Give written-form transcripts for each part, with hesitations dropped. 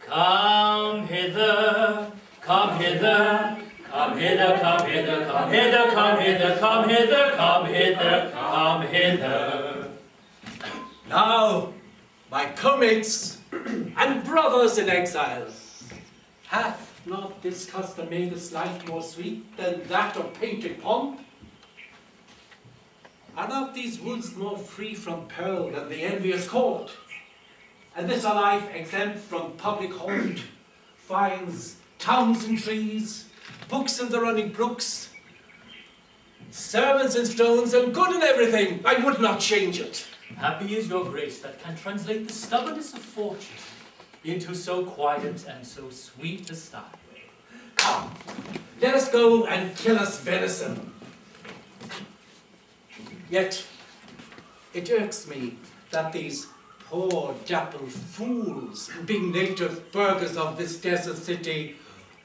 Come hither, come hither, come hither, come hither, come hither, come hither, come hither, come hither, come hither. Now, my co-mates and brothers in exile, hath not this custom made this life more sweet than that of painted pomp? Are not these woods more free from peril than the envious court? And this a life exempt from public hold, fines, towns and trees, books in the running brooks, sermons and stones, and good in everything, I would not change it. Happy is your grace that can translate the stubbornness of fortune into so quiet and so sweet a style. Come, let us go and kill us venison. Yet, it irks me that these poor dappled fools, being native burghers of this desert city,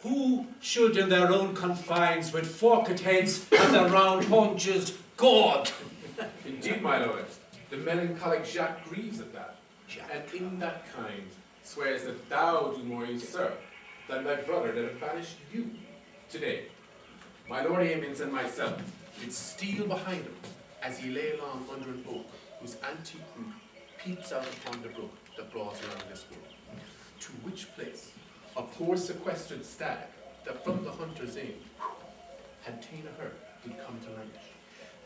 who should in their own confines with forked heads and their round haunches gored. Indeed, my lord, the melancholic Jaques grieves at that, and in that kind swears that thou do more usurp than thy brother that have banished you. Today, my lord Aemons and myself did steal behind him as he lay along under an oak whose antique root peeps out upon the brook that brawls around this world, to which place a poor sequestered stag that from the hunter's aim had ta'en a herd did come to languish.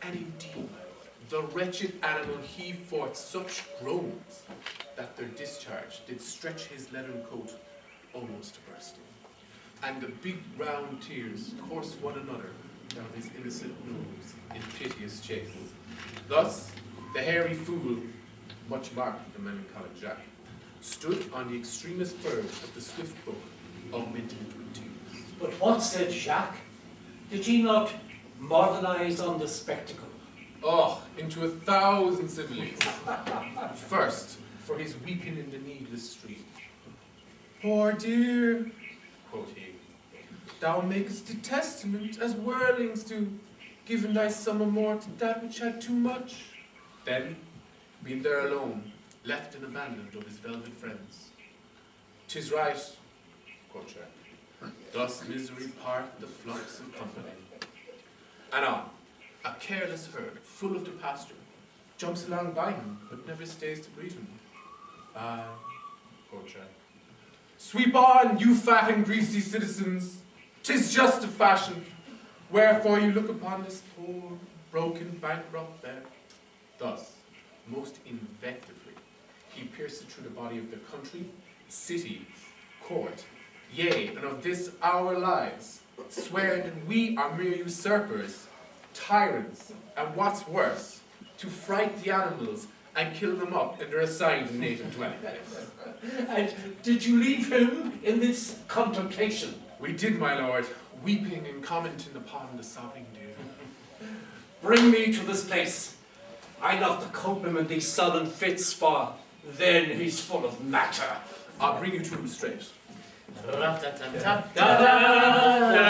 And indeed, my lord, the wretched animal heaved forth such groans that their discharge did stretch his leathern coat almost to bursting, and the big round tears coursed one another down his innocent nose in piteous chase. Thus, the hairy fool, much marked the melancholic Jaques, stood on the extremest verge of the swift boat, augmenting it with tears. But what said Jaques? Did he not modernize on the spectacle? Oh, into 1,000 similes. First, for his weeping in the needless stream. Poor dear, quoth he, thou makest a testament as worlings do, giving thy summer more to that which had too much. Then, being there alone, left and abandoned of his velvet friends. 'Tis right, quoth Jaques, thus misery part the flocks of company. And on, a careless herd, full of the pasture, jumps along by him, but never stays to greet him. Aye, quoth Jaques, sweep on, you fat and greasy citizens, 'tis just a fashion, wherefore you look upon this poor, broken, bankrupt there. Thus, most invectively, he pierced through the body of the country, city, court, yea, and of this our lives, swearing that we are mere usurpers, tyrants, and what's worse, to fright the animals and kill them up in their assigned native dwelling place. And did you leave him in this contemplation? We did, my lord, weeping and commenting upon the sobbing deer. Bring me to this place. I not to cope him in these sudden fits, for then he's full of matter. I'll bring you to him straight. Ra-ta-ta-ta-ta-ta.